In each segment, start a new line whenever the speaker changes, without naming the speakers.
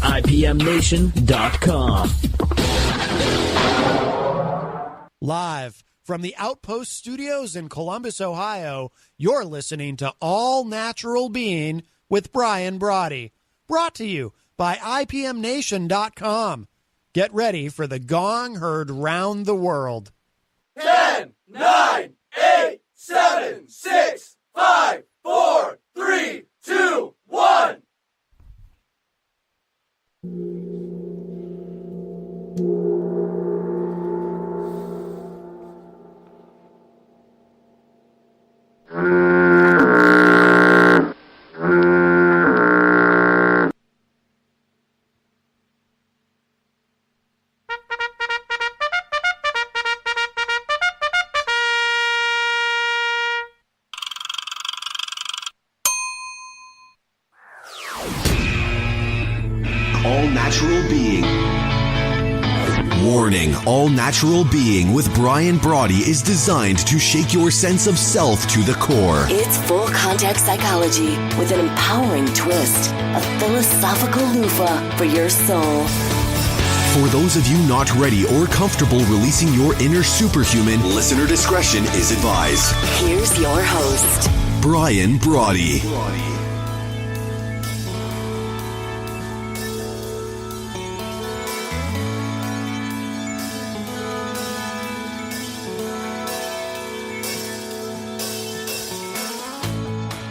IPMNation.com.
Live from the Outpost Studios in Columbus, Ohio, you're listening to All Natural Being with Brian Brawdy. Brought to you by IPMNation.com. Get ready for the gong heard round the world.
10, 9, 8, 7, 6, 5, 4, 3, 2, 1.
All-Natural Being. Warning, All-Natural Being with Brian Brawdy is designed to shake your sense of self to the core.
It's full contact psychology with an empowering twist, a philosophical loofah for your soul.
For those of you not ready or comfortable releasing your inner superhuman, listener discretion is advised.
Here's your host,
Brian Brawdy.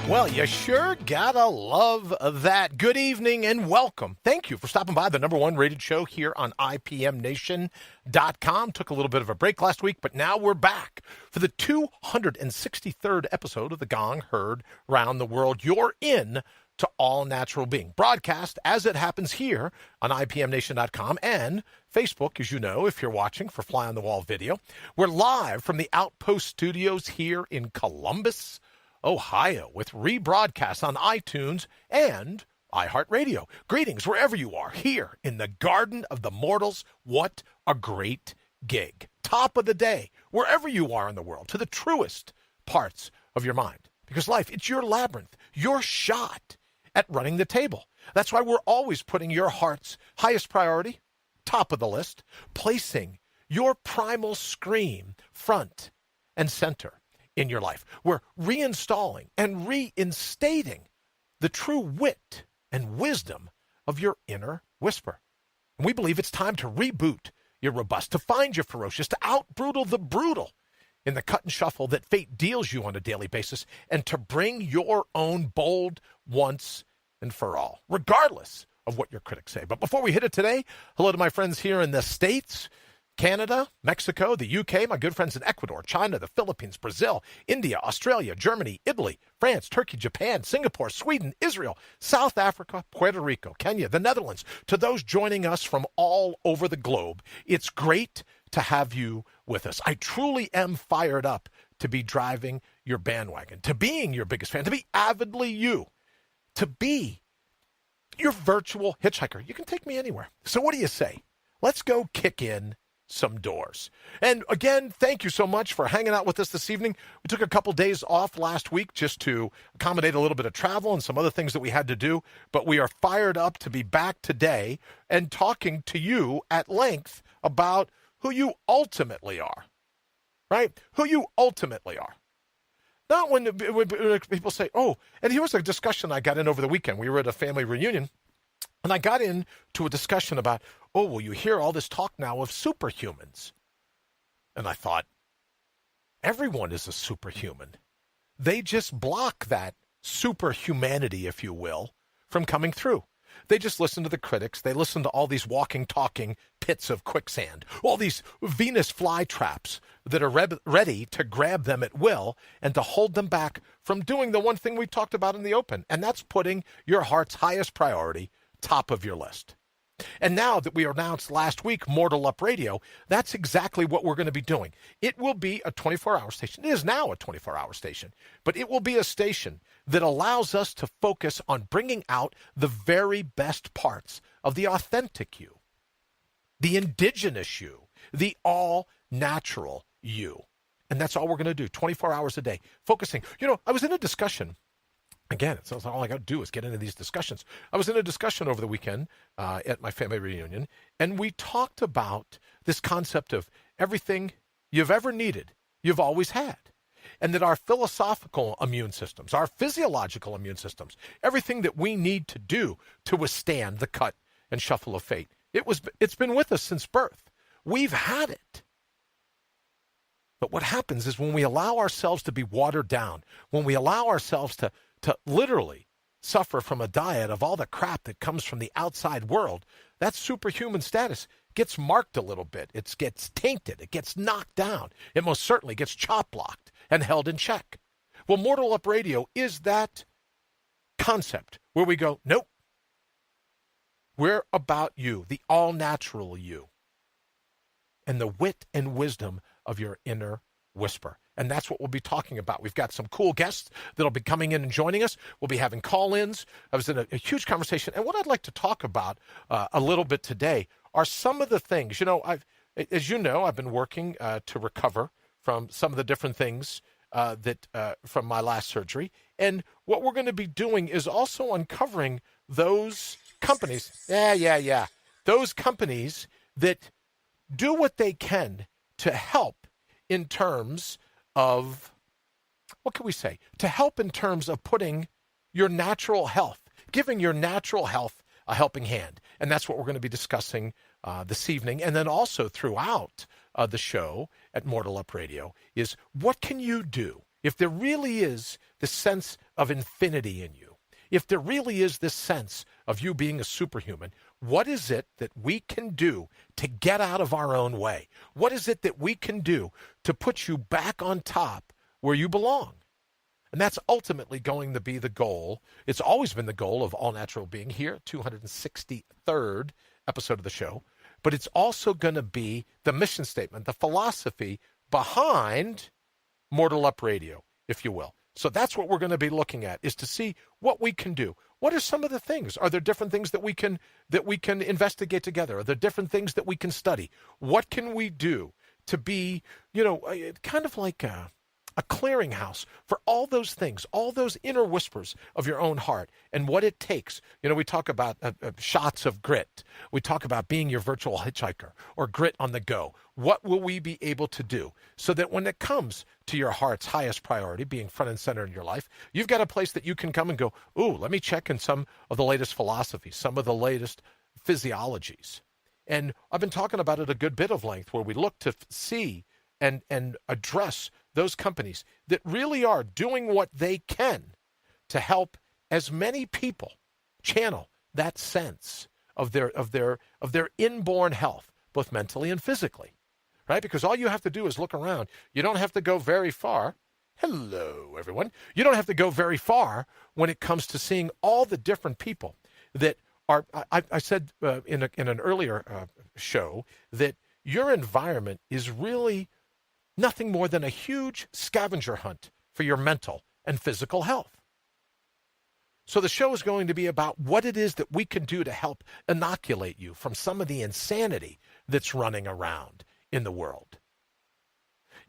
Well, you sure gotta love that. Good evening and welcome. Thank you for stopping by the number one rated show here on IPMNation.com. Took a little bit of a break last week, but now we're back for the 263rd episode of The Gong Heard Round the World. You're in to All Natural Being. Broadcast as it happens here on IPMNation.com and Facebook, as you know, if you're watching for Fly on the Wall video. We're live from the Outpost Studios here in Columbus, Ohio, with rebroadcasts on iTunes and iHeartRadio. Greetings wherever you are here in the Garden of the Mortals. What a great gig. Top of the day, wherever you are in the world, to the truest parts of your mind. Because life, it's your labyrinth, your shot at running the table. That's why we're always putting your heart's highest priority, top of the list, placing your primal scream front and center in your life. We're reinstalling and reinstating the true wit and wisdom of your inner whisper. And we believe it's time to reboot your robust, to find your ferocious, to out-brutal the brutal in the cut and shuffle that fate deals you on a daily basis, and to bring your own bold once and for all, regardless of what your critics say. But before we hit it today, hello to my friends here in the States, Canada, Mexico, the UK, my good friends in Ecuador, China, the Philippines, Brazil, India, Australia, Germany, Italy, France, Turkey, Japan, Singapore, Sweden, Israel, South Africa, Puerto Rico, Kenya, the Netherlands. To those joining us from all over the globe, it's great to have you with us. I truly am fired up to be driving your bandwagon, to being your biggest fan, to be avidly you, to be your virtual hitchhiker. You can take me anywhere. So what do you say? Let's go kick in some doors. And again, thank you so much for hanging out with us this evening. We took a couple days off last week just to accommodate a little bit of travel and some other things that we had to do, but we are fired up to be back today and talking to you at length about who you ultimately are, right? Who you ultimately are. Not when people say, oh, and here was a discussion I got in over the weekend. We were at a family reunion, and I got into a discussion about, oh, well, you hear all this talk now of superhumans. And I thought, everyone is a superhuman. They just block that superhumanity, if you will, from coming through. They just listen to the critics. They listen to all these walking, talking pits of quicksand, all these Venus flytraps that are ready to grab them at will and to hold them back from doing the one thing we talked about in the open, and that's putting your heart's highest priority top of your list. And now that we announced last week Mortal Up Radio, that's exactly what we're going to be doing. It will be a 24-hour station. It is now a 24-hour station, but it will be a station that allows us to focus on bringing out the very best parts of the authentic you, the indigenous you, the all-natural you. And that's all we're going to do, 24 hours a day, focusing. You know, I was in a discussion Again, it's all I got to do is get into these discussions. I was in a discussion over the weekend at my family reunion, and we talked about this concept of everything you've ever needed, you've always had. And that our philosophical immune systems, our physiological immune systems, everything that we need to do to withstand the cut and shuffle of fate, it's been with us since birth. We've had it. But what happens is when we allow ourselves to be watered down, when we allow ourselves to literally suffer from a diet of all the crap that comes from the outside world, that superhuman status gets marked a little bit. It gets tainted. It gets knocked down. It most certainly gets chop-blocked and held in check. Well, Mortal Up Radio is that concept where we go, nope, we're about you, the all-natural you, and the wit and wisdom of your inner whisper. And that's what we'll be talking about. We've got some cool guests that'll be coming in and joining us. We'll be having call-ins. I was in a huge conversation. And what I'd like to talk about a little bit today are some of the things. As you know, I've been working to recover from some of the different things from my last surgery. And what we're going to be doing is also uncovering those companies. Those companies that do what they can to help in terms of, what can we say? To help in terms of putting your natural health, giving your natural health a helping hand. And that's what we're going to be discussing this evening. And then also throughout the show at Mortal Up Radio is, what can you do if there really is the sense of infinity in you? If there really is this sense of you being a superhuman, what is it that we can do to get out of our own way? What is it that we can do to put you back on top where you belong? And that's ultimately going to be the goal. It's always been the goal of All Natural Being here, 263rd episode of the show. But it's also going to be the mission statement, the philosophy behind Mortal Up Radio, if you will. So that's what we're going to be looking at, is to see what we can do. What are some of the things? Are there different things that we can investigate together? Are there different things that we can study? What can we do to be, kind of like a clearinghouse for all those things, all those inner whispers of your own heart and what it takes? We talk about shots of grit. We talk about being your virtual hitchhiker or grit on the go. What will we be able to do so that when it comes to your heart's highest priority, being front and center in your life, you've got a place that you can come and go, ooh, let me check in some of the latest philosophies, some of the latest physiologies. And I've been talking about it a good bit of length, where we look to see and address those companies that really are doing what they can to help as many people channel that sense of their inborn health, both mentally and physically, right? Because all you have to do is look around. You don't have to go very far. Hello, everyone. You don't have to go very far when it comes to seeing all the different people that are. I said in an earlier show that your environment is really nothing more than a huge scavenger hunt for your mental and physical health. So the show is going to be about what it is that we can do to help inoculate you from some of the insanity that's running around in the world.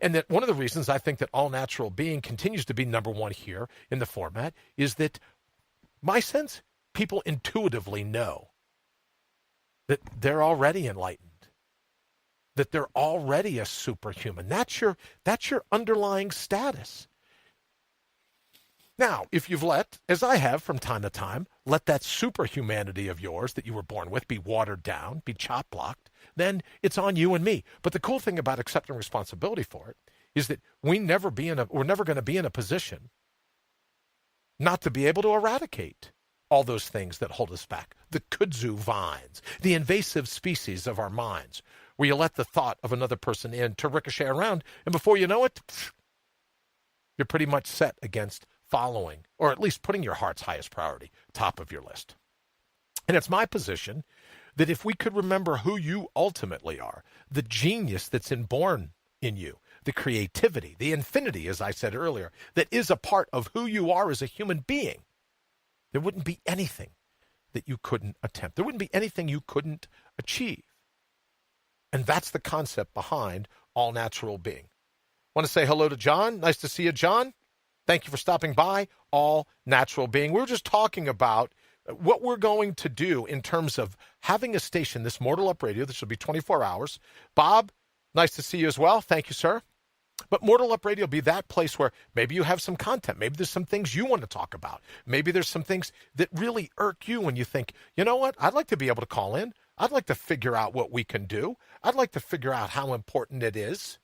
And that one of the reasons I think that All Natural Being continues to be number one here in the format is that my sense, people intuitively know that they're already enlightened, that they're already a superhuman. That's your underlying status. Now, if you've as I have from time to time, let that superhumanity of yours that you were born with be watered down, be chop-blocked, then it's on you and me. But the cool thing about accepting responsibility for it is that we're never going to be in a position not to be able to eradicate all those things that hold us back. The kudzu vines, the invasive species of our minds, where you let the thought of another person in to ricochet around, and before you know it, you're pretty much set against following, or at least putting your heart's highest priority top of your list. And it's my position that if we could remember who you ultimately are, the genius that's inborn in you, the creativity, the infinity, as I said earlier, that is a part of who you are as a human being, there wouldn't be anything that you couldn't attempt. There wouldn't be anything you couldn't achieve. And that's the concept behind All Natural Being. Want to say hello to John. Nice to see you, John. Thank you for stopping by, All Natural Being. We were just talking about what we're going to do in terms of having a station, this Mortal Up Radio. This will be 24 hours. Bob, nice to see you as well. Thank you, sir. But Mortal Up Radio will be that place where maybe you have some content. Maybe there's some things you want to talk about. Maybe there's some things that really irk you when you think, you know what, I'd like to be able to call in. I'd like to figure out what we can do. I'd like to figure out how important it is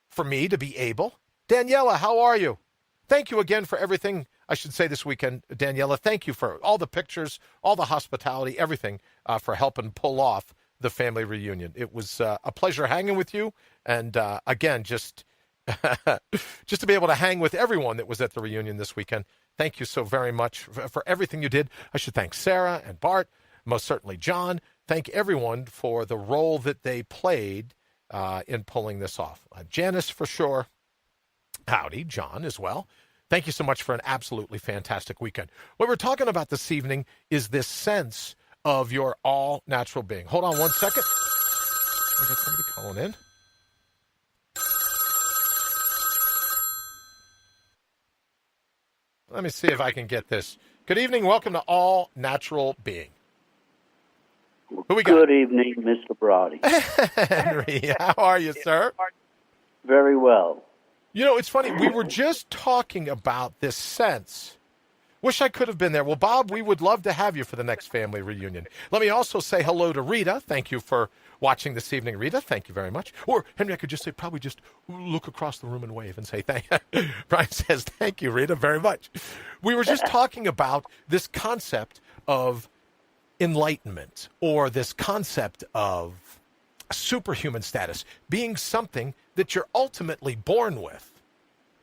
for me to be able. Daniela, how are you? Thank you again for everything, I should say, this weekend. Daniela, thank you for all the pictures, all the hospitality, everything for helping pull off the family reunion. It was a pleasure hanging with you. And again, just to be able to hang with everyone that was at the reunion this weekend. Thank you so very much for everything you did. I should thank Sarah and Bart, most certainly John. Thank everyone for the role that they played in pulling this off. Janice, for sure. Howdy, John, as well. Thank you so much for an absolutely fantastic weekend. What we're talking about this evening is this sense of your all-natural being. Hold on one second. I got somebody calling in. Let me see if I can get this. Good evening. Welcome to All Natural Being. Who we got?
Good evening, Mr. Brawdy.
Henry, how are you, sir?
Very well.
You know, it's funny. We were just talking about this sense. Wish I could have been there. Well, Bob, we would love to have you for the next family reunion. Let me also say hello to Rita. Thank you for watching this evening, Rita. Thank you very much. Or, Henry, I could just say, probably just look across the room and wave and say thank you. Brian says, thank you, Rita, very much. We were just talking about this concept of enlightenment, or this concept of superhuman status being something that you're ultimately born with,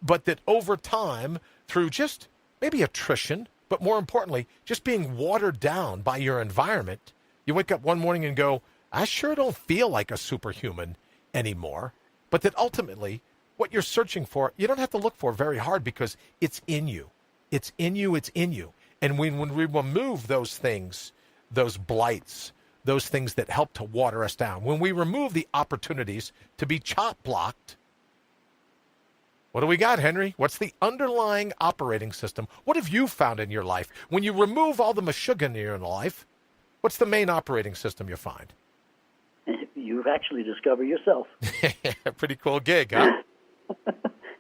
but that over time, through just maybe attrition, but more importantly, just being watered down by your environment, you wake up one morning and go, I sure don't feel like a superhuman anymore. But that ultimately, what you're searching for, you don't have to look for very hard, because it's in you. It's in you. It's in you. And when we remove those things, those blights, those things that help to water us down, when we remove the opportunities to be chop blocked, what do we got, Henry? What's the underlying operating system? What have you found in your life? When you remove all the meshuggah in your life, what's the main operating system you find?
You've actually discovered yourself.
Pretty cool gig, huh?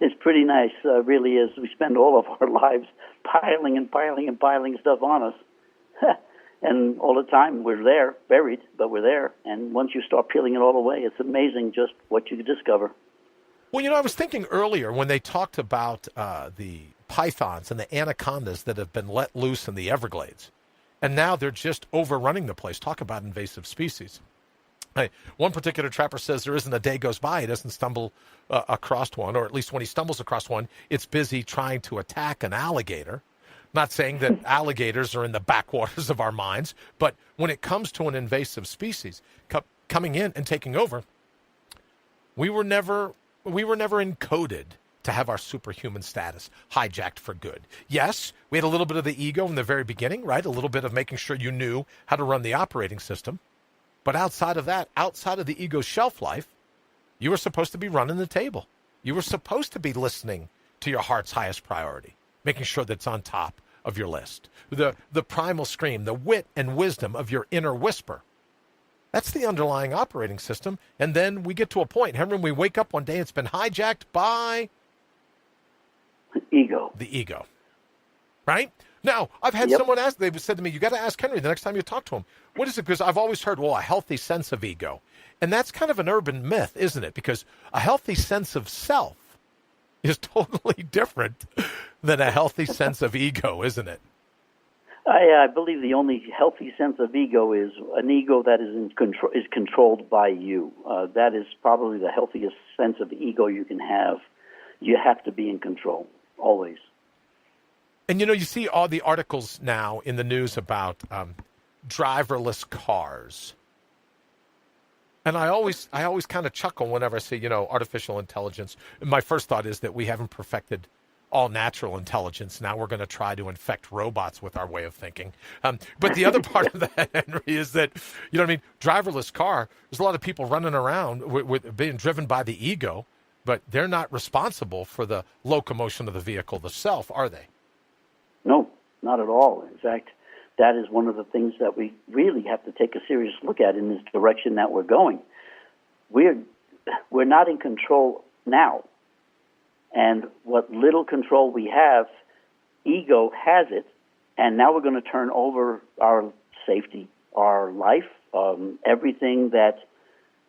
It's pretty nice, really is. We spend all of our lives piling and piling and piling stuff on us. And all the time we're there, buried, but we're there. And once you start peeling it all away, it's amazing just what you discover.
Well, you know, I was thinking earlier when they talked about the pythons and the anacondas that have been let loose in the Everglades, and now they're just overrunning the place. Talk about invasive species. One particular trapper says there isn't a day goes by he doesn't stumble across one, or at least when he stumbles across one, it's busy trying to attack an alligator. Not saying that alligators are in the backwaters of our minds, but when it comes to an invasive species coming in and taking over, we were never encoded to have our superhuman status hijacked for good. Yes, we had a little bit of the ego in the very beginning, right? A little bit of making sure you knew how to run the operating system. But outside of that, outside of the ego's shelf life, you were supposed to be running the table. You were supposed to be listening to your heart's highest priority, making sure that's on top of your list. The primal scream, the wit and wisdom of your inner whisper. That's the underlying operating system. And then we get to a point, Henry, we wake up one day, it's been hijacked by
ego.
The ego. Right? Now, I've had someone ask, they've said to me, you got to ask Henry the next time you talk to him. What is it? Because I've always heard, well, a healthy sense of ego. And that's kind of an urban myth, isn't it? Because a healthy sense of self is totally different than a healthy sense of ego, isn't it?
I believe the only healthy sense of ego is an ego that is controlled by you. That is probably the healthiest sense of ego you can have. You have to be in control, always.
And, you know, you see all the articles now in the news about driverless cars. And I always kind of chuckle whenever I see, you know, artificial intelligence. My first thought is that we haven't perfected all natural intelligence. Now we're going to try to infect robots with our way of thinking. But the other part of that, Henry, is that, you know what I mean, driverless car, there's a lot of people running around with being driven by the ego. but they're not responsible for the locomotion of the vehicle, the self, are they?
No, not at all. In fact, that is one of the things that we really have to take a serious look at in this direction that we're going. We're not in control now. And what little control we have, ego has it, and now we're going to turn over our safety, our life, everything that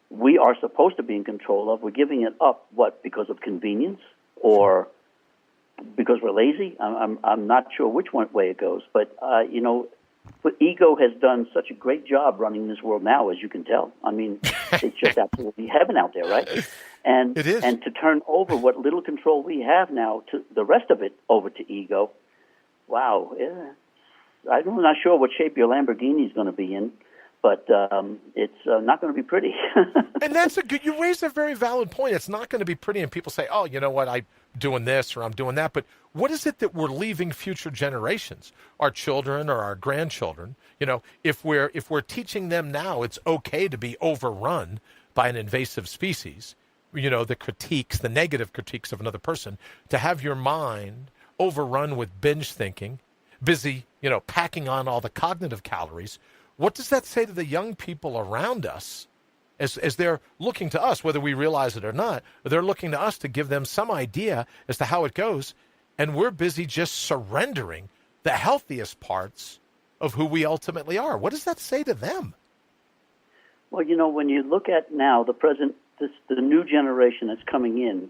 we are supposed to be in control of. We're giving it up, what, because of convenience or because we're lazy? I'm not sure which way it goes, but but ego has done such a great job running this world now, as you can tell. I mean, it's just absolutely heaven out there, right? And
it is.
And to turn over what little control we have now to the rest of it over to ego, wow. Yeah. I'm not sure what shape your Lamborghini is going to be in, but it's not going to be pretty.
And that's you raised a very valid point. It's not going to be pretty, and people say, oh, you know what, I'm doing this or I'm doing that. But what is it that we're leaving future generations, our children or our grandchildren? If we're teaching them now it's okay to be overrun by an invasive species, the critiques, the negative critiques of another person, to have your mind overrun with binge thinking, busy, packing on all the cognitive calories. What does that say to the young people around us as they're looking to us, whether we realize it or not? They're looking to us to give them some idea as to how it goes, and we're busy just surrendering the healthiest parts of who we ultimately are. What does that say to them?
Well, when you look at now the new generation that's coming in,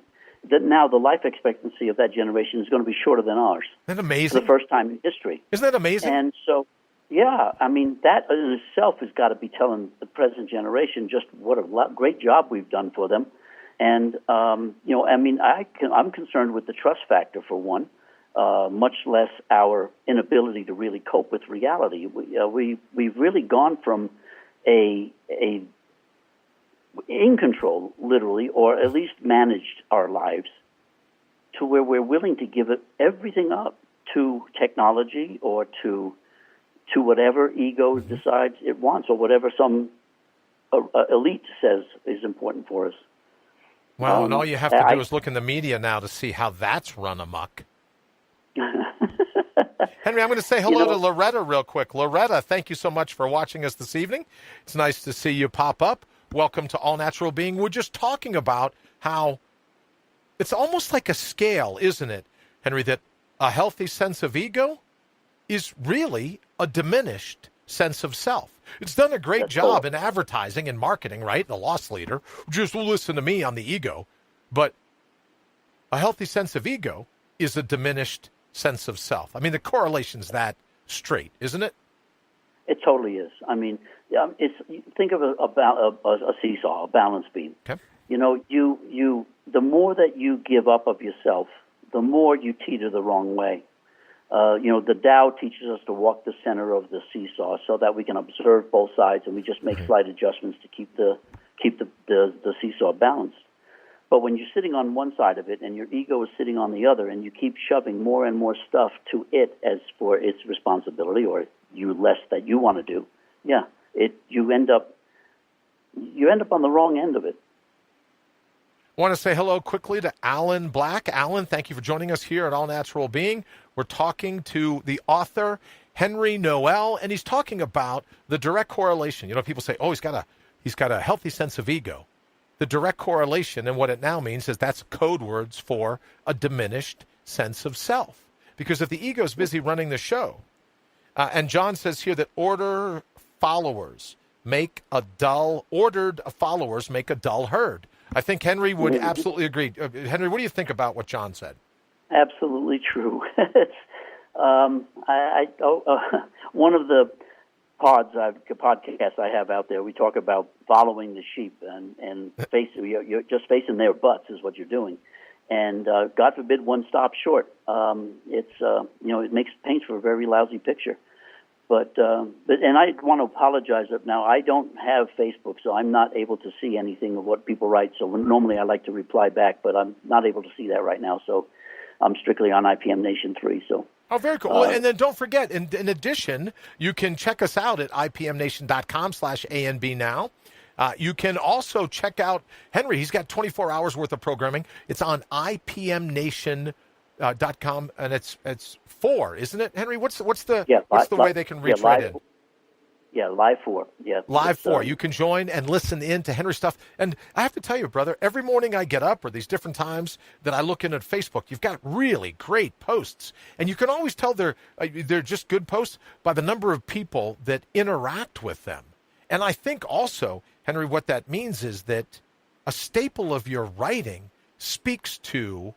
that now the life expectancy of that generation is going to be shorter than ours.
Isn't that amazing?
For the first time in history.
Isn't that amazing?
And so, yeah, I mean, that in itself has got to be telling the present generation just what a great job we've done for them. And, I'm concerned with the trust factor, for one, much less our inability to really cope with reality. We've really gone from a in control, literally, or at least managed our lives, to where we're willing to give everything up to technology or to whatever ego decides it wants, or whatever some elite says is important for us.
Well, and all you have to do is look in the media now to see how that's run amok. Henry, I'm going to say hello to Loretta real quick. Loretta, thank you so much for watching us this evening. It's nice to see you pop up. Welcome to All Natural Being. We're just talking about how it's almost like a scale, isn't it, Henry, that a healthy sense of ego is really a diminished sense of self. It's done a great job in advertising and marketing, right? The loss leader, just listen to me on the ego. But a healthy sense of ego is a diminished sense of self. I mean, the correlation's that straight, isn't it?
It totally is. I mean, think of a seesaw, a balance beam.
Okay.
The more that you give up of yourself, the more you teeter the wrong way. The Tao teaches us to walk the center of the seesaw so that we can observe both sides, and we just make slight adjustments to keep the seesaw balanced. But when you're sitting on one side of it and your ego is sitting on the other, and you keep shoving more and more stuff to it as for its responsibility, or less that you want to do, you end up on the wrong end of it.
I want to say hello quickly to Alan Black. Alan, thank you for joining us here at All Natural Being. We're talking to the author, Henry Noel, and he's talking about the direct correlation. People say, oh, he's got a healthy sense of ego. The direct correlation, and what it now means is that's code words for a diminished sense of self. Because if the ego is busy running the show, and John says here that ordered followers make a dull herd. I think Henry would absolutely agree. Henry, what do you think about what John said?
Absolutely true. One of the podcasts I have out there, we talk about following the sheep and you're just facing their butts is what you're doing. And God forbid one stops short. It paints for a very lousy picture. But I want to apologize that now I don't have Facebook, so I'm not able to see anything of what people write. So normally I like to reply back, but I'm not able to see that right now. So I'm strictly on IPM Nation 3. So.
Oh, very cool. And then don't forget, in addition, you can check us out at ipmnation.com/ANB now. You can also check out Henry. He's got 24 hours worth of programming. It's on IPMNation.com, and it's 4, isn't it, Henry? What's the way they can reach right in?
Yeah, Live 4. Yeah,
Live 4. You can join and listen in to Henry's stuff. And I have to tell you, brother, every morning I get up, or these different times that I look in at Facebook, you've got really great posts. And you can always tell they're just good posts by the number of people that interact with them. And I think also, Henry, what that means is that a staple of your writing speaks to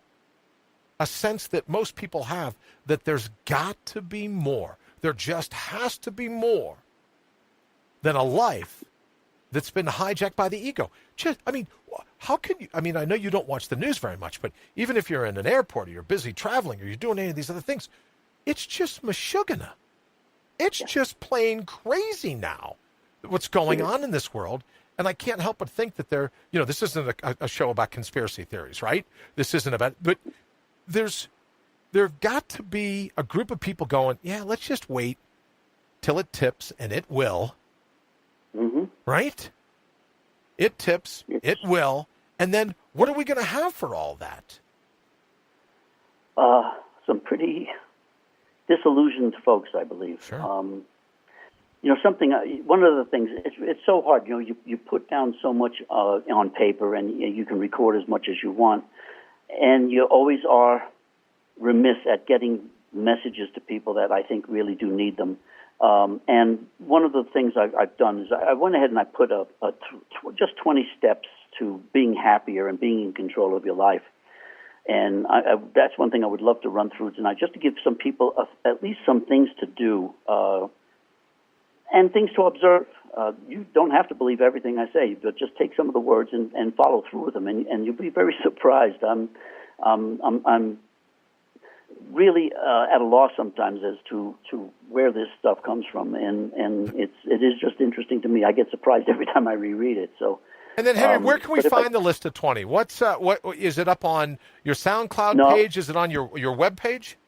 a sense that most people have that there's got to be more. There just has to be more than a life that's been hijacked by the ego. How can you, I know you don't watch the news very much, but even if you're in an airport or you're busy traveling or you're doing any of these other things, it's just mashugana. It's just plain crazy now, what's going on in this world. And I can't help but think that this isn't a show about conspiracy theories, right? This isn't about, but there's got to be a group of people going, yeah, let's just wait till it tips, and it will.
Mm-hmm.
Right? It tips, it will, and then what are we going to have for all that?
Some pretty disillusioned folks, I believe.
Sure.
Something. One of the things, it's so hard. You put down so much on paper, and you can record as much as you want, and you always are remiss at getting messages to people that I think really do need them. And one of the things I've done is I went ahead and I put just 20 steps to being happier and being in control of your life. And that's one thing I would love to run through tonight, just to give some people at least some things to do and things to observe. You don't have to believe everything I say, but just take some of the words and follow through with them, and you'll be very surprised. I'm really at a loss sometimes as to where this stuff comes from, and it is just interesting to me. I get surprised every time I reread it. So,
and then Henry, where can we find the list of 20? What is it up on your SoundCloud page? Is it on your web page?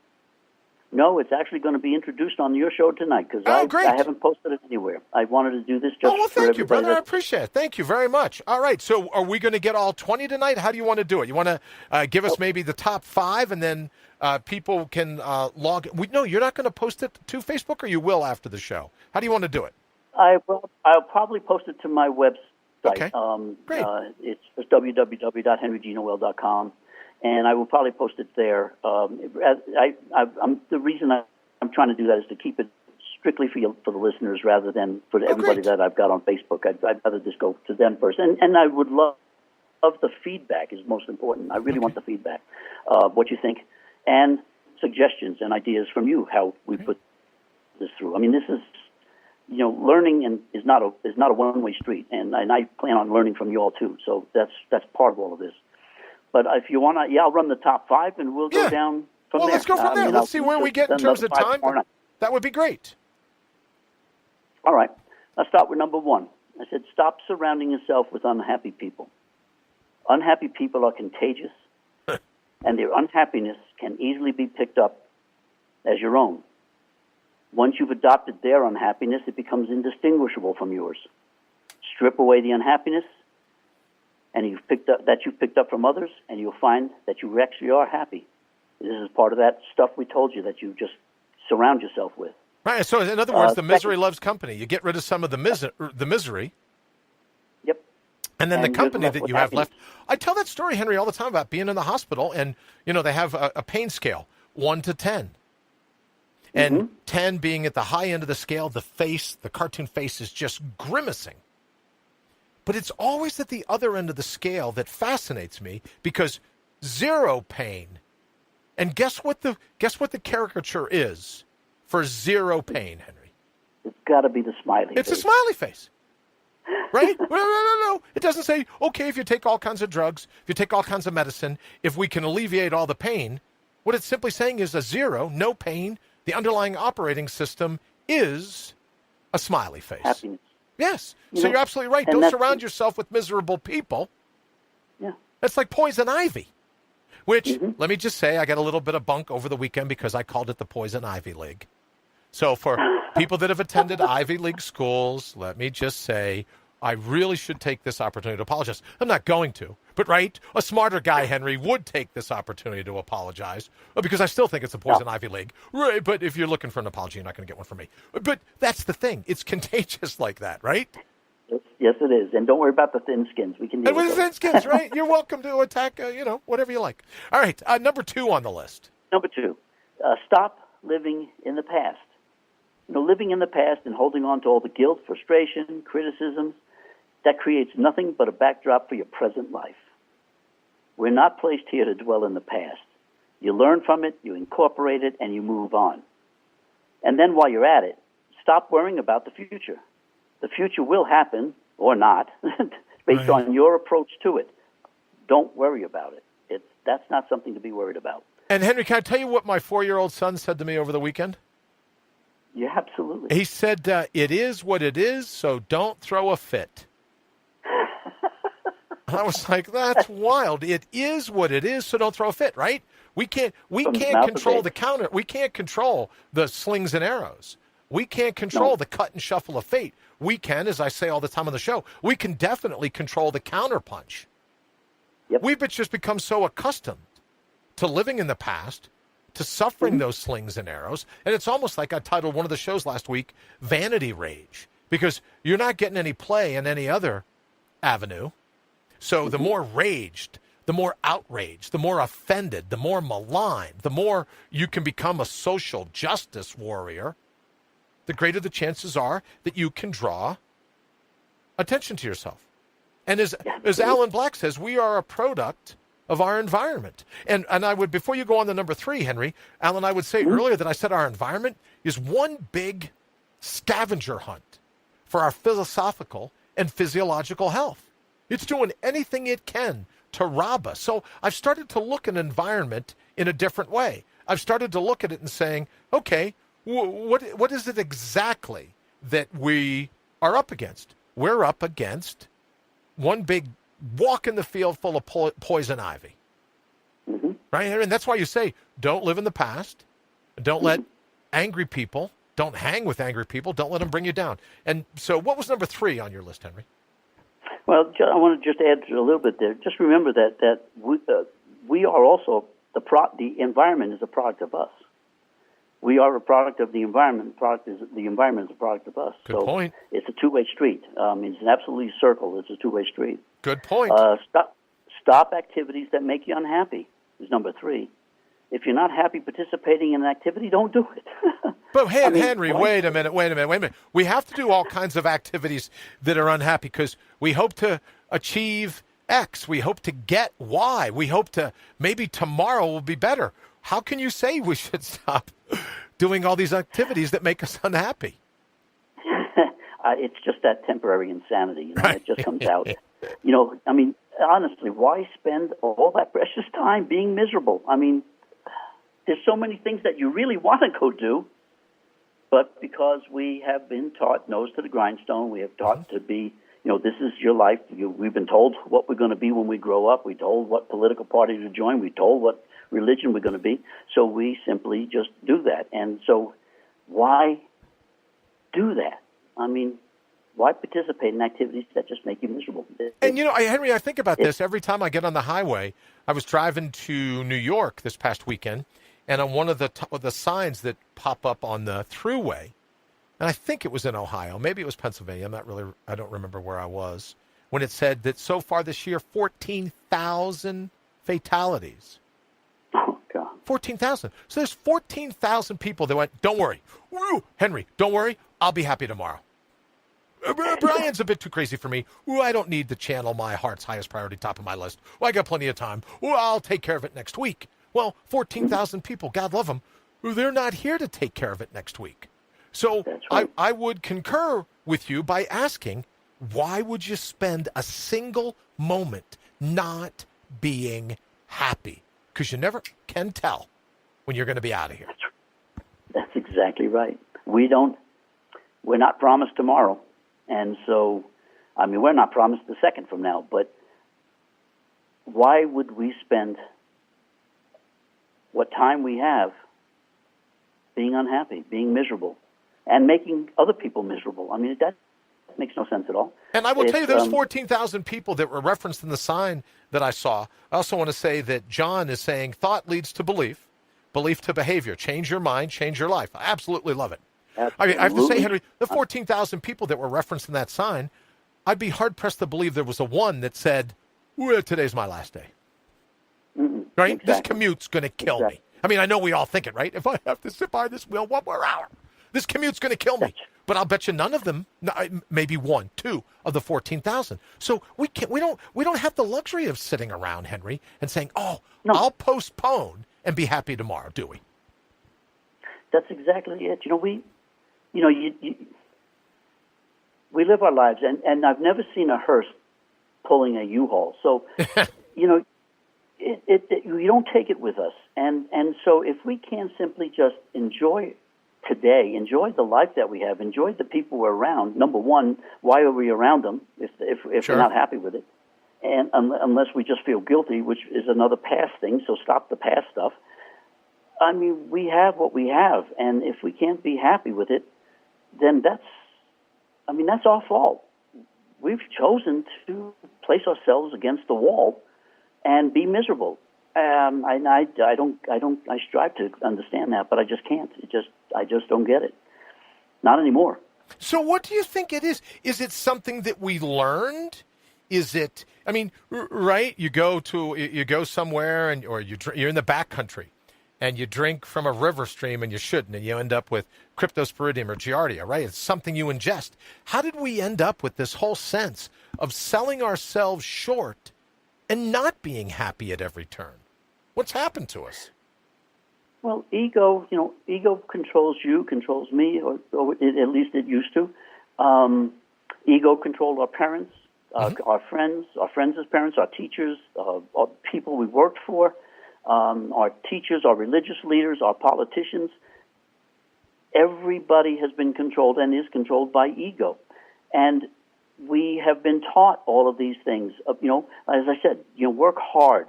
No, it's actually going to be introduced on your show tonight because I haven't posted it anywhere. I wanted to do this just for
thank you, brother. I appreciate it. Thank you very much. All right, so are we going to get all 20 tonight? How do you want to do it? You want to give us maybe the top 5, and then people can log. No, you're not going to post it to Facebook, or you will after the show. How do you want to do it?
I'll probably post it to my website.
Okay. Great.
It's www.henrygnoel.com. And I will probably post it there. The reason I'm trying to do that is to keep it strictly for the listeners rather than for everybody that I've got on Facebook. I'd rather just go to them first. And I would love the feedback is most important. I really want the feedback, what you think, and suggestions and ideas from you how we put this through. I mean, this is learning is not a one-way street, and I plan on learning from you all too. So that's part of all of this. But if you want to, I'll run the top 5, and we'll go down from there.
Well, let's go from there. Let's see where we get in terms of time. That would be great.
All right. I'll start with number 1. I said, stop surrounding yourself with unhappy people. Unhappy people are contagious, and their unhappiness can easily be picked up as your own. Once you've adopted their unhappiness, it becomes indistinguishable from yours. Strip away the unhappiness, and you've picked up from others, and you'll find that you actually are happy. This is part of that stuff we told you that you just surround yourself with.
Right. So, in other words, the misery loves company. You get rid of some of the misery.
Yep.
And then the company that you have left. I tell that story, Henry, all the time about being in the hospital, and they have a pain scale, 1 to 10. And 10 being at the high end of the scale, the cartoon face is just grimacing. But it's always at the other end of the scale that fascinates me, because 0 pain. And guess what the caricature is for 0 pain, Henry?
It's got to be the smiley face.
It's a smiley face. Right? No. It doesn't say, okay, if you take all kinds of drugs, if you take all kinds of medicine, if we can alleviate all the pain. What it's simply saying is a 0, no pain. The underlying operating system is a smiley face.
Happiness.
Yes. So you're absolutely right. Don't surround yourself with miserable people.
Yeah.
That's like poison ivy, which, let me just say, I got a little bit of bunk over the weekend because I called it the Poison Ivy League. So for people that have attended Ivy League schools, let me just say, I really should take this opportunity to apologize. I'm not going to, but right, a smarter guy, Henry, would take this opportunity to apologize because I still think it's a Poison Ivy League. Right, but if you're looking for an apology, you're not going to get one from me. But that's the thing. It's contagious like that, right?
Yes, it is. And don't worry about the thin skins. We can deal with
thin skins, right? You're welcome to attack, whatever you like. All right, number 2 on the list.
Number 2, stop living in the past. Living in the past and holding on to all the guilt, frustration, criticisms, that creates nothing but a backdrop for your present life. We're not placed here to dwell in the past. You learn from it, you incorporate it, and you move on. And then while you're at it, stop worrying about the future. The future will happen, or not, based on your approach to it. Don't worry about it. That's not something to be worried about.
And Henry, can I tell you what my 4-year-old son said to me over the weekend?
Yeah, absolutely.
He said, it is what it is, so don't throw a fit. I was like, that's wild. It is what it is, so don't throw a fit, right? We can't control the counter. We can't control the slings and arrows. We can't control the cut and shuffle of fate. We can, as I say all the time on the show, we can definitely control the counterpunch.
Yep.
We've just become so accustomed to living in the past, to suffering those slings and arrows. And it's almost like I titled one of the shows last week, Vanity Rage, because you're not getting any play in any other avenue. So the more raged, the more outraged, the more offended, the more maligned, the more you can become a social justice warrior, the greater the chances are that you can draw attention to yourself. And as Alan Black says, we are a product of our environment. And I would, before you go on to number 3, Henry, Alan, I would say earlier that I said our environment is one big scavenger hunt for our philosophical and physiological health. It's doing anything it can to rob us. So I've started to look at environment in a different way. I've started to look at it and saying, okay, what is it exactly that we are up against? We're up against one big walk in the field full of poison ivy. Right? And that's why you say, don't live in the past. Don't let angry people, don't hang with angry people. Don't let them bring you down. And so what was number 3 on your list, Henry?
Well, I want to just add a little bit there. Just remember that we are also, the environment is a product of us. We are a product of the environment. The environment is a product of us.
Good point. It's
a two-way street. It's an absolute circle. It's a two-way street.
Good point.
Stop activities that make you unhappy is number 3. If you're not happy participating in an activity, don't do it.
But Henry, wait a minute. We have to do all kinds of activities that are unhappy because we hope to achieve X. We hope to get Y. We hope to, maybe tomorrow will be better. How can you say we should stop doing all these activities that make us unhappy?
It's just that temporary insanity. It just comes out. Honestly, why spend all that precious time being miserable? There's so many things that you really want to go do, but because we have been taught nose to the grindstone, we have taught to be, this is your life. We've been told what we're going to be when we grow up. We're told what political party to join. We're told what religion we're going to be. So we simply just do that. And so why do that? Why participate in activities that just make you miserable?
And, Henry, I think about this every time I get on the highway. I was driving to New York this past weekend, and on one of the signs that pop up on the thruway, and I think it was in Ohio, maybe it was Pennsylvania, I don't remember where I was, when it said that so far this year, 14,000 fatalities.
Oh, God.
14,000. So there's 14,000 people that went, don't worry. Woo, Henry, don't worry. I'll be happy tomorrow. Brian's a bit too crazy for me. Ooh, I don't need to channel my heart's highest priority top of my list. Well, I got plenty of time. Ooh, I'll take care of it next week. Well, 14,000 people, God love them, they're not here to take care of it next week. So right. I would concur with you by asking, why would you spend a single moment not being happy? Because you never can tell when you're going to be out of here.
That's exactly right. We're not promised tomorrow. And so, we're not promised a second from now, but why would we spend what time we have being unhappy, being miserable, and making other people miserable? That's Makes no sense at all.
And I will tell you, those 14,000 people that were referenced in the sign that I saw, I also want to say that John is saying thought leads to belief, belief to behavior. Change your mind, change your life. I absolutely love it.
Absolutely.
I mean, I have to say, Henry, the 14,000 people that were referenced in that sign, I'd be hard-pressed to believe there was a one that said, well, today's my last day. Right?
Exactly.
This commute's going to kill me. I mean, I know we all think it, right? If I have to sit behind this wheel one more hour, this commute's going to kill me. But I'll bet you none of them, maybe one, two of the 14,000. So we don't have the luxury of sitting around, Henry, and saying, "Oh, no, I'll postpone and be happy tomorrow," do we?
That's exactly it. We live our lives, and I've never seen a hearse pulling a U-Haul. So, you don't take it with us. And so if we can simply just enjoy today, enjoy the life that we have, enjoy the people we're around. Number one, why are we around them if
Sure.
we're not happy with it? And unless we just feel guilty, which is another past thing, so stop the past stuff. I mean, we have what we have, and if we can't be happy with it, then that's our fault. We've chosen to place ourselves against the wall and be miserable. I strive to understand that, but I just can't. I just don't get it. Not anymore.
So what do you think it is? Is it something that we learned? Is it, I mean, right? You go somewhere or you're in the backcountry and you drink from a river stream and you shouldn't, and you end up with cryptosporidium or giardia, right? It's something you ingest. How did we end up with this whole sense of selling ourselves short and not being happy at every turn? What's happened to us?
Well, ego controls you, controls me, or at least it used to. Ego controlled our parents, our friends' parents, our teachers, our people we worked for, our teachers, our religious leaders, our politicians. Everybody has been controlled and is controlled by ego. And we have been taught all of these things. As I said, work hard.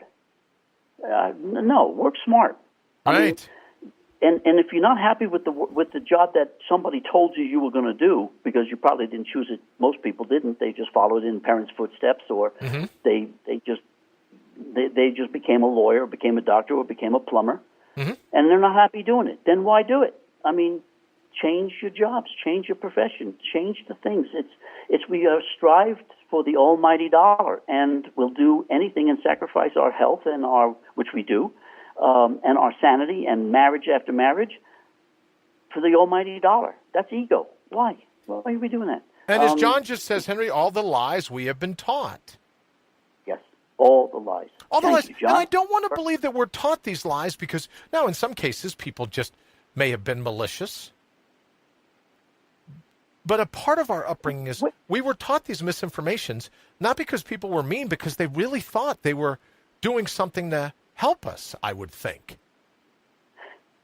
No, work smart.
Right.
And if you're not happy with the job that somebody told you were going to do, because you probably didn't choose it, most people didn't. They just followed in parents' footsteps, or they just became a lawyer, or became a doctor, or became a plumber, and they're not happy doing it. Then why do it? I mean, change your jobs, change your profession, change the things. We are strived for the almighty dollar, and we'll do anything and sacrifice our health and which we do, and our sanity and marriage after marriage for the almighty dollar. That's ego. Why? Why are we doing that?
And as John just says, Henry, all the lies we have been taught.
Yes, all the lies.
All the lies.
You, John.
And I don't want to believe that we're taught these lies because, now, in some cases, people just may have been malicious. But a part of our upbringing is we were taught these misinformations, not because people were mean, because they really thought they were doing something to help us, I would think.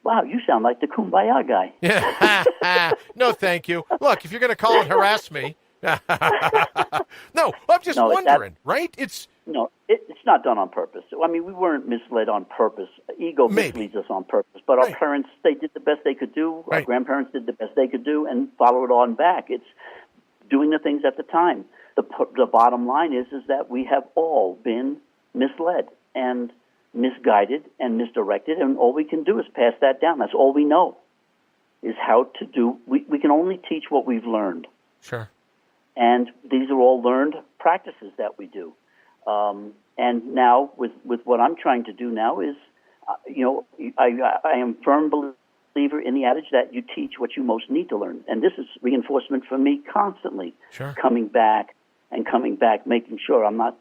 Wow, you sound like the Kumbaya guy.
Yeah. No, thank you. Look, if you're going to call and harass me. No, I'm just wondering, right? It's
not done on purpose. I mean, we weren't misled on purpose. Ego misleads us on purpose. But our parents, they did the best they could do. Our grandparents did the best they could do and followed on back. It's doing the things at the time. The bottom line is that we have all been misled and misguided and misdirected, and all we can do is pass that down. That's all we know is how to do. We can only teach what we've learned.
Sure. And
these are all learned practices that we do. And now with what I'm trying to do now is, I am a firm believer in the adage that you teach what you most need to learn. And this is reinforcement for me constantly, coming back, making sure I'm not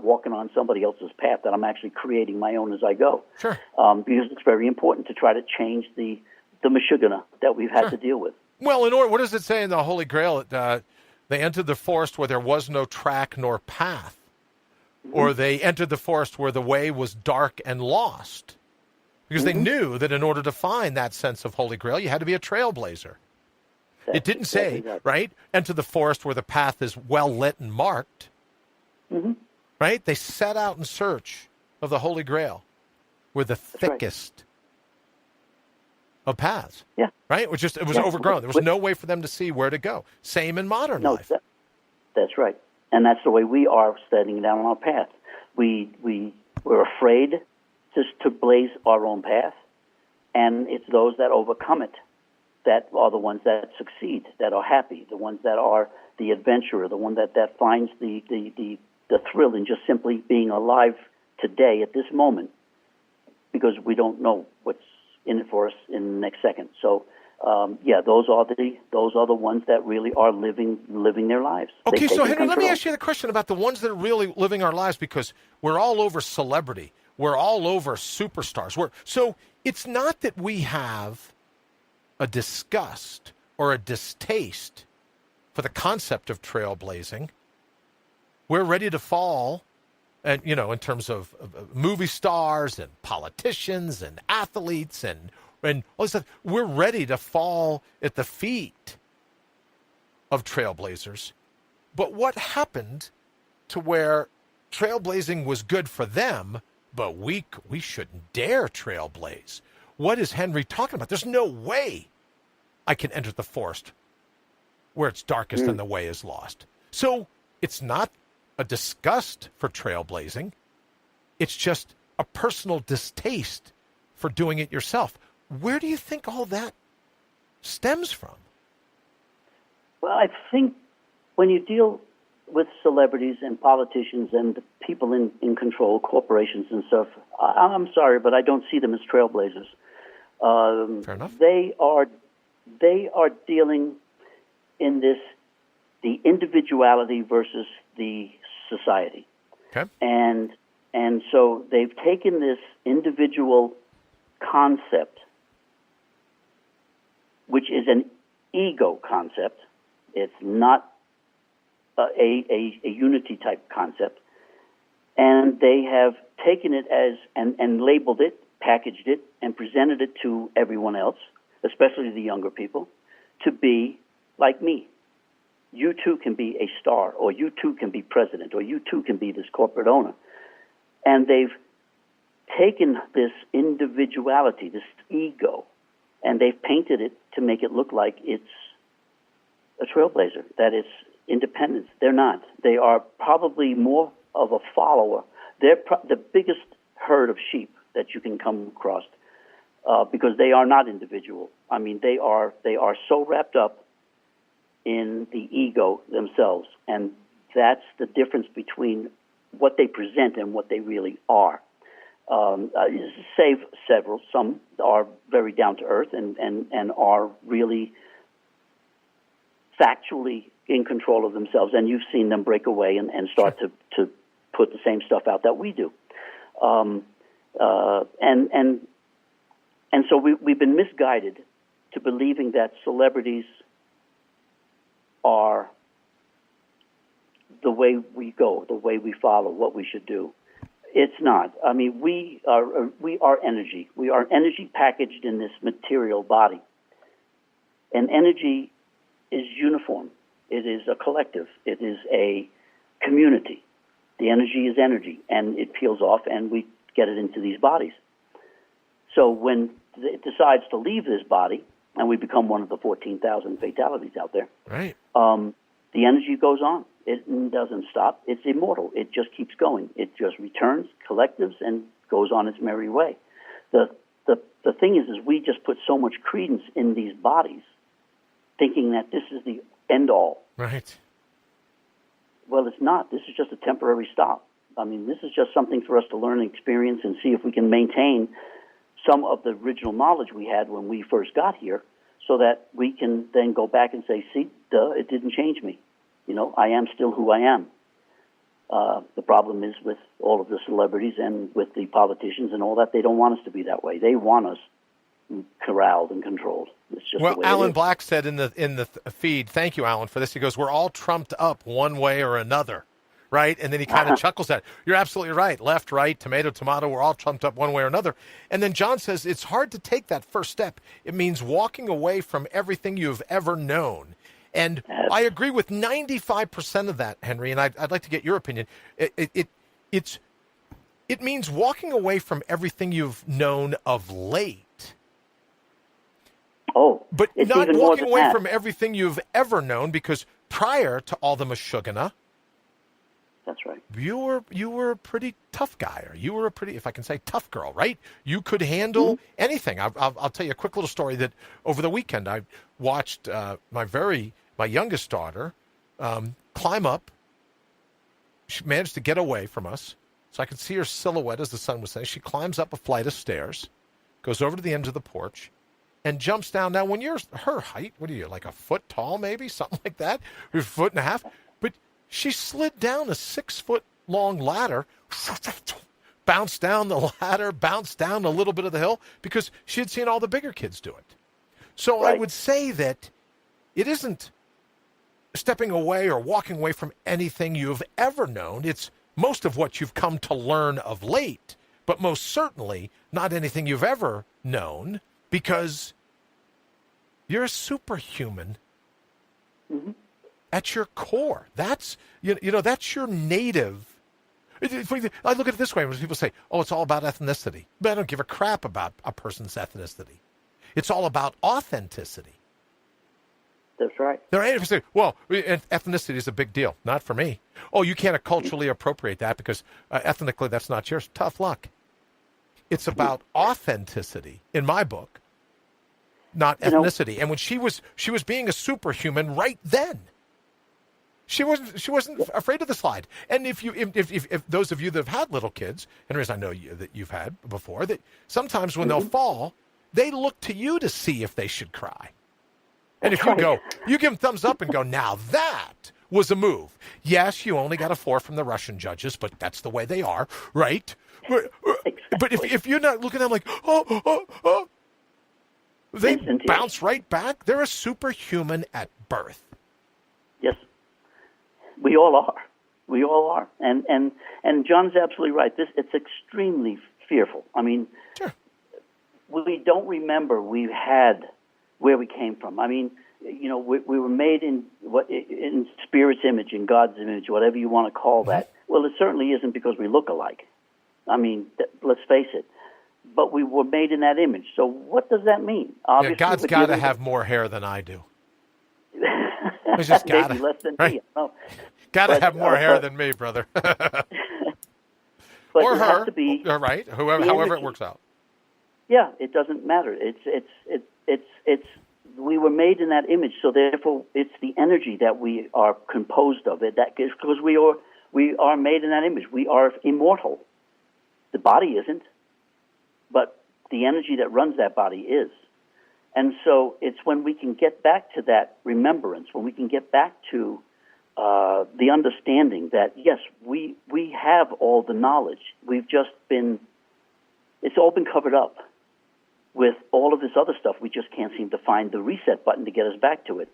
walking on somebody else's path, that I'm actually creating my own as I go.
Sure.
Because it's very important to try to change the mashugana that we've had to deal with.
Well, what does it say in the Holy Grail? They entered the forest where there was no track nor path, or they entered the forest where the way was dark and lost, because they knew that in order to find that sense of Holy Grail, you had to be a trailblazer. It didn't say, right, enter the forest where the path is well lit and marked, right? They set out in search of the Holy Grail, where the thickest of paths.
Yeah.
Right? It was overgrown. There was no way for them to see where to go. Same in modern life.
That's right. And that's the way we are setting down our path. We're afraid to blaze our own path, and it's those that overcome it that are the ones that succeed, that are happy, the ones that are the adventurer, the one that finds the thrill in just simply being alive today at this moment, because we don't know what's in it for us in the next second. So, those are the ones that really are living their lives.
Okay, so Henry, let me ask you the question about the ones that are really living our lives, because we're all over celebrity, we're all over superstars. So it's not that we have a disgust or a distaste for the concept of trailblazing. We're ready to fall, and in terms of movie stars and politicians and athletes and all this stuff, we're ready to fall at the feet of trailblazers. But what happened to where trailblazing was good for them, but we shouldn't dare trailblaze? What is Henry talking about? There's no way I can enter the forest where it's darkest and the way is lost. So it's not a disgust for trailblazing. It's just a personal distaste for doing it yourself. Where do you think all that stems from?
Well, I think when you deal with celebrities and politicians and people in control, corporations and stuff, I'm sorry, but I don't see them as trailblazers.
Fair enough.
They are dealing in the individuality versus the society.
Okay.
And so they've taken this individual concept, which is an ego concept. It's not a unity type concept. And they have taken it as and labeled it, packaged it, and presented it to everyone else, especially the younger people, to be like me. You too can be a star, or you too can be president, or you too can be this corporate owner. And they've taken this individuality, this ego, and they've painted it to make it look like it's a trailblazer, that it's independence. They're not. They are probably more of a follower. They're the biggest herd of sheep that you can come across, because they are not individual. I mean, they are so wrapped up in the ego themselves, and that's the difference between what they present and what they really are. Save several. Some are very down to earth and are really factually in control of themselves, and you've seen them break away and start to put the same stuff out that we do. And so we've been misguided to believing that celebrities are the way we go, the way we follow, what we should do. It's not. I mean, we are energy. We are energy packaged in this material body. And energy is uniform. It is a collective. It is a community. The energy is energy, and it peels off, and we get it into these bodies. So when it decides to leave this body, and we become one of the 14,000 fatalities out there,
right?
The energy goes on. It doesn't stop. It's immortal. It just keeps going. It just returns, collectives, and goes on its merry way. The thing is we just put so much credence in these bodies, thinking that this is the end all.
Right.
Well, it's not. This is just a temporary stop. I mean, this is just something for us to learn and experience and see if we can maintain some of the original knowledge we had when we first got here, so that we can then go back and say, see, it didn't change me. I am still who I am. The problem is with all of the celebrities and with the politicians and all that, they don't want us to be that way. They want us corralled and controlled. It's just the way
Alan
it is.
Black said in the feed, thank you, Alan, for this. He goes, we're all trumped up one way or another, right? And then he kind of chuckles at it. You're absolutely right. Left, right, tomato, tomato, we're all trumped up one way or another. And then John says, it's hard to take that first step. It means walking away from everything you've ever known. And I agree with 95% of that, Henry, and I'd like to get your opinion. It means walking away from everything you've known of late.
Oh,
but
it's
not
even more
walking
than
away
that.
from everything you've ever known, because prior to all the Meshuggah,
That's right.
you were a pretty tough guy, or you were a pretty, if I can say, tough girl, right? You could handle anything. I'll tell you a quick little story that over the weekend I watched my youngest daughter climb up. She managed to get away from us, so I could see her silhouette as the sun was setting. She climbs up a flight of stairs, goes over to the end of the porch, and jumps down. Now, when you're her height, what are you, like a foot tall, maybe? Something like that? Or a foot and a half? But she slid down a 6-foot-long ladder, bounced down the ladder, bounced down a little bit of the hill, because she had seen all the bigger kids do it. So
Right.
I would say that it isn't stepping away or walking away from anything you've ever known. It's most of what you've come to learn of late, but most certainly not anything you've ever known, because you're a superhuman at your core. That's that's your native. I look at it this way: when people say, "Oh, it's all about ethnicity," but I don't give a crap about a person's ethnicity. It's all about authenticity.
That's right.
There ain't people say, well, ethnicity is a big deal. Not for me. Oh, you can't culturally appropriate that because ethnically that's not yours. Tough luck. It's about authenticity in my book, not ethnicity. And when she was being a superhuman right then. She wasn't afraid of the slide. And if those of you that have had little kids, and as I know that you've had before, that sometimes when they'll fall, they look to you to see if they should cry. And if you you give them thumbs up and go, now that was a move. Yes, you only got a 4 from the Russian judges, but that's the way they are, right? But if you're not looking at them like, oh, they bounce right back. They're a superhuman at birth.
Yes, we all are. We all are. And John's absolutely right. It's extremely fearful. I mean,
sure.
We don't remember we've had where we came from. I mean, we were made in Spirit's image, in God's image, whatever you want to call that. Well, it certainly isn't because we look alike. I mean, let's face it. But we were made in that image. So what does that mean? Obviously,
God's got to have more hair than I do. He's just got
maybe less than me.
Got to have more hair than me, brother.
But
or
it
her,
has to be
right? However it works out.
Yeah, it doesn't matter. It's we were made in that image, so therefore it's the energy that we are composed of. That is because we are made in that image. We are immortal. The body isn't, but the energy that runs that body is. And so it's when we can get back to that remembrance, when we can get back to the understanding that yes, we have all the knowledge. It's all been covered up with all of this other stuff. We just can't seem to find the reset button to get us back to it.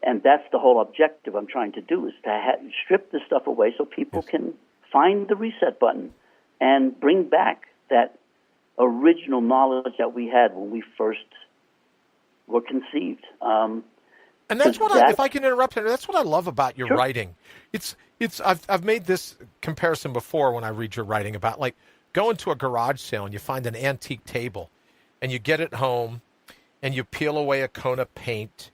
And that's the whole objective I'm trying to do, is to strip this stuff away so people can find the reset button and bring back that original knowledge that we had when we first were conceived.
And that's what if I can interrupt, Henry, that's what I love about your writing. I've made this comparison before when I read your writing about like going to a garage sale and you find an antique table and you get it home and you peel away a cone of paint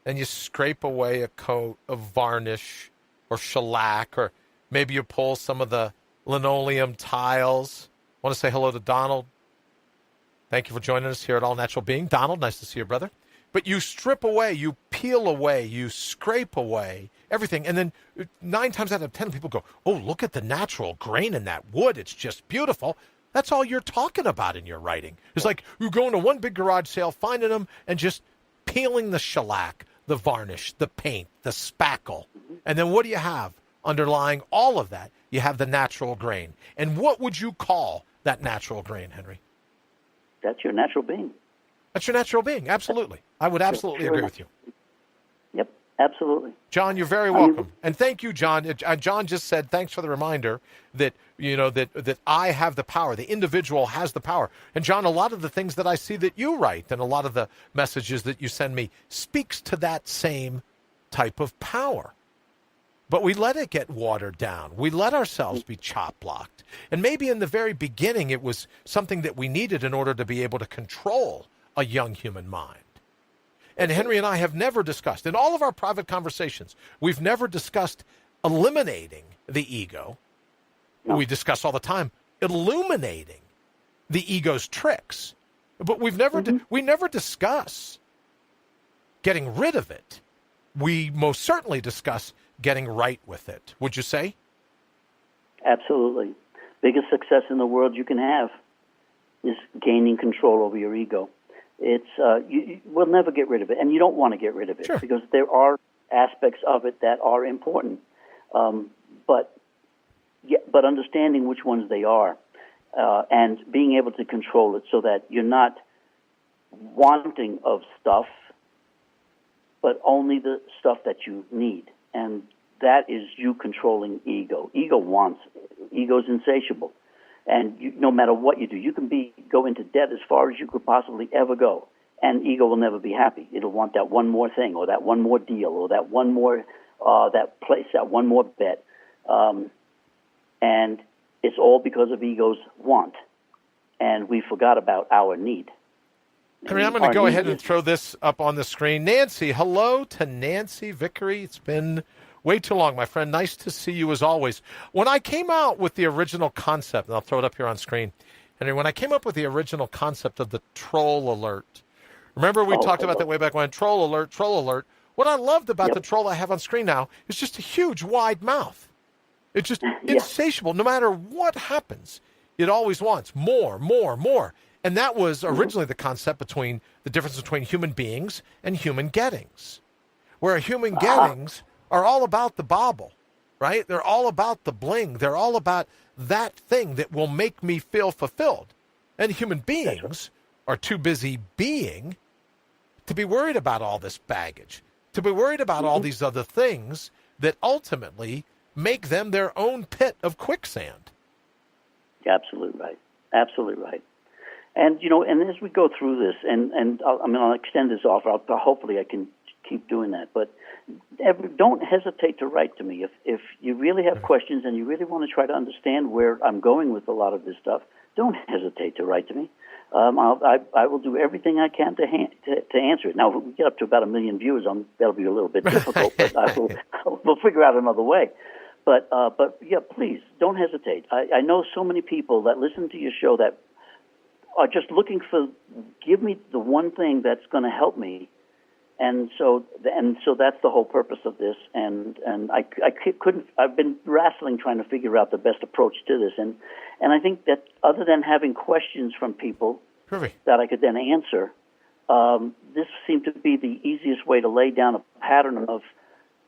and you scrape away a coat of varnish or shellac, or maybe you pull some of the linoleum tiles. I want to say hello to Donald. Thank you for joining us here at All Natural Being. Donald, nice to see you, brother. But you strip away, you peel away, you scrape away everything. And then 9 times out of 10, people go, oh, look at the natural grain in that wood. It's just beautiful. That's all you're talking about in your writing. It's like you go into one big garage sale, finding them, and just peeling the shellac, the varnish, the paint, the spackle. And then what do you have underlying all of that? You have the natural grain. And what would you call that natural grain, Henry?
That's your natural being.
That's your natural being. Absolutely. I would absolutely agree with you.
Yep, absolutely.
John, you're very welcome. And thank you, John. John just said, thanks for the reminder that, that I have the power. The individual has the power. And John, a lot of the things that I see that you write and a lot of the messages that you send me speaks to that same type of power. But we let it get watered down. We let ourselves be chop-blocked. And maybe in the very beginning, it was something that we needed in order to be able to control a young human mind. And Henry and I have never discussed, in all of our private conversations, we've never discussed eliminating the ego. No. We discuss all the time illuminating the ego's tricks. But we never discuss getting rid of it. We most certainly discuss getting right with it. Would you say?
Absolutely. Biggest success in the world you can have is gaining control over your ego. It's we'll never get rid of it, and you don't want to get rid of it.
Sure.
Because there are aspects of it that are important. But understanding which ones they are, and being able to control it so that you're not wanting of stuff, but only the stuff that you need. And that is you controlling ego. Ego's insatiable. And no matter what you do, you can go into debt as far as you could possibly ever go, and ego will never be happy. It'll want that one more thing, or that one more deal, or that one more that place, that one more bet. And it's all because of ego's want. And we forgot about our need.
Henry, I'm going to go ahead and throw this up on the screen. Nancy, hello to Nancy Vickery. It's been way too long, my friend. Nice to see you as always. When I came out with the original concept, and I'll throw it up here on screen, Henry, when I came up with the original concept of the troll alert, remember we talked about that way back when, troll alert, troll alert. What I loved about the troll I have on screen now is just a huge, wide mouth. It's just insatiable. No matter what happens, it always wants more, more, more. And that was originally the concept between the difference between human beings and human gettings, where human gettings are all about the bauble, right? They're all about the bling. They're all about that thing that will make me feel fulfilled. And human beings are too busy being to be worried about all this baggage, to be worried about all these other things that ultimately make them their own pit of quicksand.
Absolutely right. Absolutely right. And, and as we go through this, and I'll extend this offer. Hopefully I can keep doing that. But don't hesitate to write to me. If you really have questions and you really want to try to understand where I'm going with a lot of this stuff, don't hesitate to write to me. I will do everything I can to answer it. Now, if we get up to about 1 million viewers, that'll be a little bit difficult, but we'll figure out another way. But yeah, please, don't hesitate. I know so many people that listen to your show that are just looking for, give me the one thing that's going to help me. And so that's the whole purpose of this. And I couldn't, I've been wrestling trying to figure out the best approach to this. And I think that other than having questions from people that I could then answer, this seemed to be the easiest way to lay down a pattern of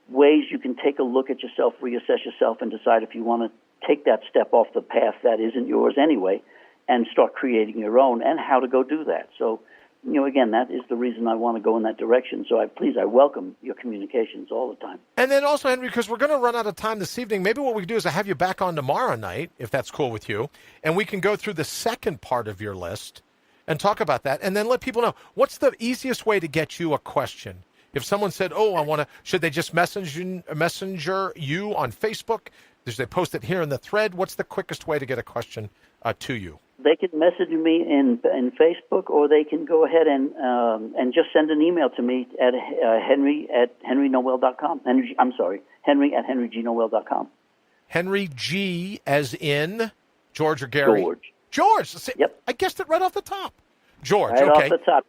ways you can take a look at yourself, reassess yourself, and decide if you want to take that step off the path that isn't yours anyway and start creating your own, and how to go do that. So, again, that is the reason I want to go in that direction. So I welcome your communications all the time.
And then also, Henry, because we're going to run out of time this evening, maybe what we do is I have you back on tomorrow night, if that's cool with you, and we can go through the second part of your list and talk about that, and then let people know, what's the easiest way to get you a question? If someone said, should they just messenger you on Facebook? Should they post it here in the thread? What's the quickest way to get a question to you?
They can message me in Facebook, or they can go ahead and just send an email to me at henry@henrynoel.com. Henry@henrygnowell.com.
Henry G as in George or Gary? George. See,
yep.
I guessed it right off the top. George,
right
okay.
Off the top.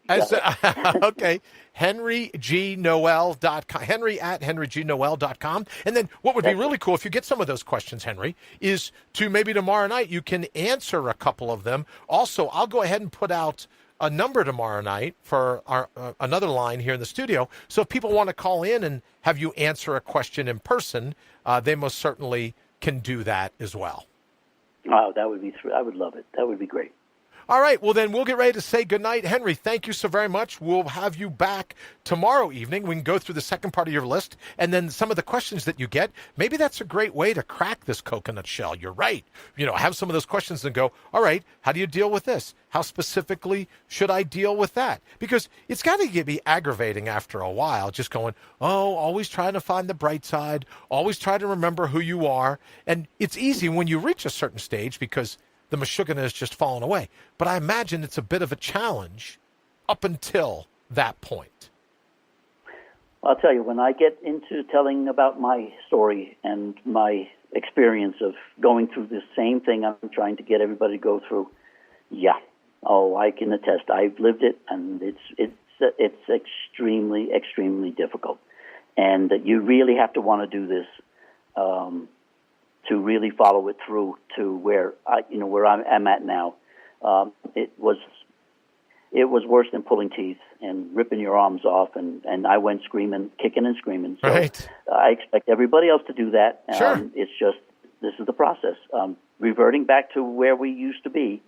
Okay. HenryGNoel.com. Henry@HenryGNoel.com. And then what would be really cool, if you get some of those questions, Henry, is to maybe tomorrow night you can answer a couple of them. Also, I'll go ahead and put out a number tomorrow night for our another line here in the studio. So if people want to call in and have you answer a question in person, they most certainly can do that as well.
Oh, that would be I would love it. That would be great.
All right, well, then we'll get ready to say goodnight. Henry, thank you so very much. We'll have you back tomorrow evening. We can go through the second part of your list, and then some of the questions that you get. Maybe that's a great way to crack this coconut shell. You're right. Have some of those questions and go, all right, how do you deal with this? How specifically should I deal with that? Because it's got to be aggravating after a while, just going, always trying to find the bright side, always try to remember who you are. And it's easy when you reach a certain stage because the Meshuggah has just fallen away. But I imagine it's a bit of a challenge up until that point.
I'll tell you, when I get into telling about my story and my experience of going through the same thing I'm trying to get everybody to go through, yeah, oh, I can attest. I've lived it, and it's extremely, extremely difficult. And you really have to want to do this to really follow it through to where I'm at now. It was worse than pulling teeth and ripping your arms off, and I went screaming, kicking and screaming. So
right.
I expect everybody else to do that.
Sure.
It's just, this is the process. Reverting back to where we used to be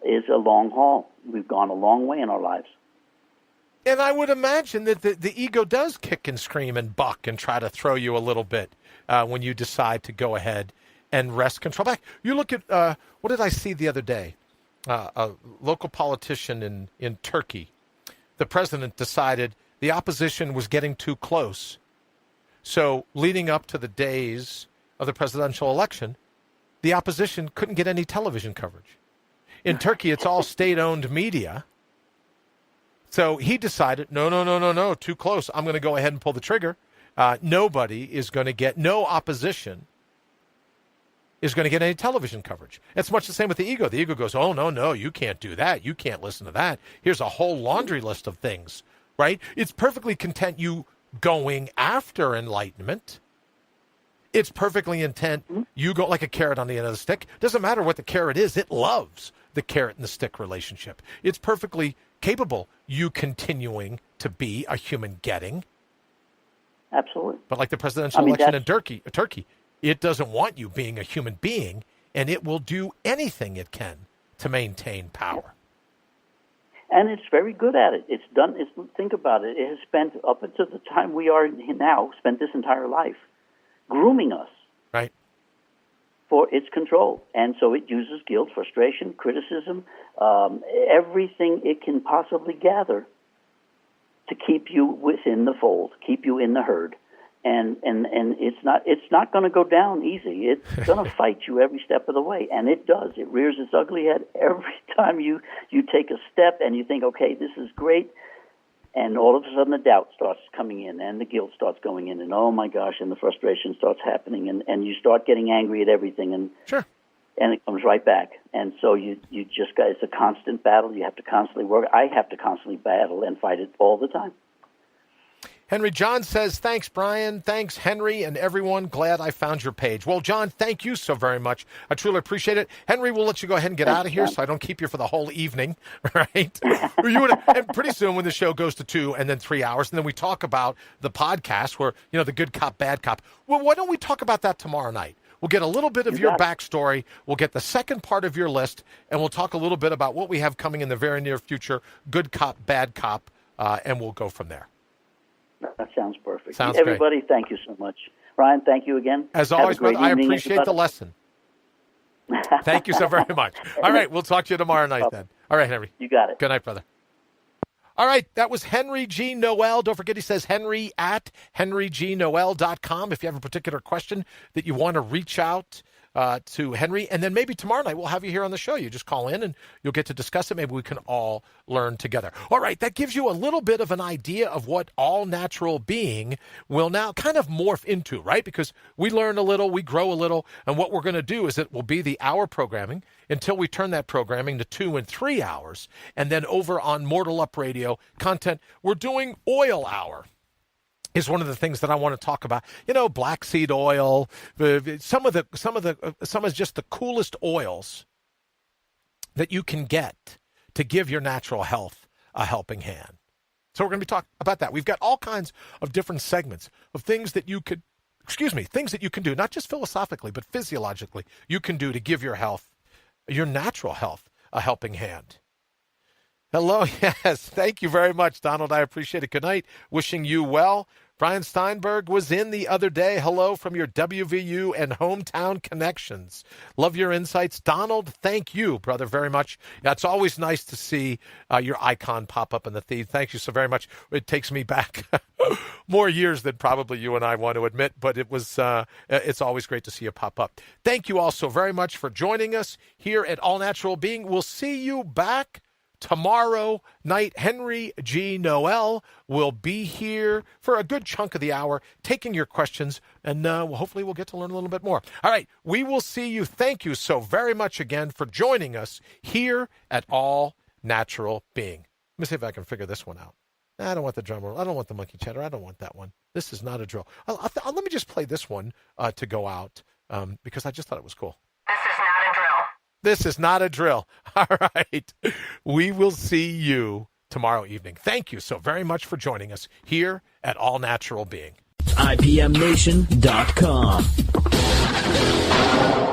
is a long haul. We've gone a long way in our lives.
And I would imagine that the ego does kick and scream and buck and try to throw you a little bit when you decide to go ahead and wrest control back. You look at, what did I see the other day? A local politician in Turkey. The president decided the opposition was getting too close. So leading up to the days of the presidential election, the opposition couldn't get any television coverage. In Turkey, it's all state-owned media. So he decided, no, too close. I'm going to go ahead and pull the trigger. Nobody is going to get, no opposition is going to get any television coverage. It's much the same with the ego. The ego goes, oh, no, you can't do that. You can't listen to that. Here's a whole laundry list of things, right? It's perfectly content you going after enlightenment. It's perfectly intent you go like a carrot on the end of the stick. Doesn't matter what the carrot is. It loves the carrot and the stick relationship. It's perfectly capable you continuing to be a human getting.
Absolutely.
But like the presidential election in Turkey, it doesn't want you being a human being, and it will do anything it can to maintain power.
And it's very good at it. Think about it. It has spent, up until the time we are now, spent this entire life grooming us.
Right.
For its control. And so it uses guilt, frustration, criticism, everything it can possibly gather to keep you within the fold, keep you in the herd. And it's not going to go down easy. It's going to fight you every step of the way, and it does. It rears its ugly head every time you take a step and you think, okay, this is great, and all of a sudden the doubt starts coming in, and the guilt starts going in, and oh my gosh, and the frustration starts happening, and you start getting angry at everything, and
sure.
And it comes right back. And so you just got, it's a constant battle. You have to constantly work. I have to constantly battle and fight it all the time.
Henry John says, thanks, Brian. Thanks, Henry, and everyone. Glad I found your page. Well, John, thank you so very much. I truly appreciate it. Henry, we'll let you go ahead and get out of here so I don't keep you for the whole evening, right? And pretty soon when the show goes to 2 and then 3 hours, and then we talk about the podcast where, the good cop, bad cop. Well, why don't we talk about that tomorrow night? We'll get a little bit of your backstory. We'll get the second part of your list, and we'll talk a little bit about what we have coming in the very near future, good cop, bad cop, and we'll go from there.
That sounds perfect.
Sounds
Everybody,
great.
Thank you so much. Brian, thank you again.
As always, brother, I appreciate the lesson. Thank you so very much. All right, we'll talk to you tomorrow night then. All right, Henry.
You got it.
Good night, brother. All right, that was Henry G. Noel. Don't forget, he says Henry at henryGnoel.com if you have a particular question that you want to reach out to Henry. And then maybe tomorrow night we'll have you here on the show. You just call in and you'll get to discuss it. Maybe we can all learn together. All right, that gives you a little bit of an idea of what all natural being will now kind of morph into, right? Because we learn a little, we grow a little, and what we're going to do is it will be the hour programming until we turn that programming to 2 and 3 hours. And then over on Mortal Up Radio content, we're doing Oil Hour. Is one of the things that I want to talk about. Black seed oil, some is just the coolest oils that you can get to give your natural health a helping hand. So we're going to be talking about that. We've got all kinds of different segments of things that you could, things that you can do, not just philosophically, but physiologically, you can do to give your health, your natural health, a helping hand. Hello, yes. Thank you very much, Donald. I appreciate it. Good night. Wishing you well. Brian Steinberg was in the other day. Hello from your WVU and hometown connections. Love your insights. Donald, thank you, brother, very much. Yeah, it's always nice to see your icon pop up in the feed. Thank you so very much. It takes me back more years than probably you and I want to admit, but it's always great to see you pop up. Thank you all so very much for joining us here at All Natural Being. We'll see you back tomorrow night. Henry G. Noel will be here for a good chunk of the hour, taking your questions, and hopefully we'll get to learn a little bit more. All right, we will see you. Thank you so very much again for joining us here at All Natural Being. Let me see if I can figure this one out. I don't want the drum roll. I don't want the monkey chatter. I don't want that one. This is not a drill. Let me just play this one to go out because I just thought it was cool. This is not a drill. All right. We will see you tomorrow evening. Thank you so very much for joining us here at All Natural Being.
IPMNation.com.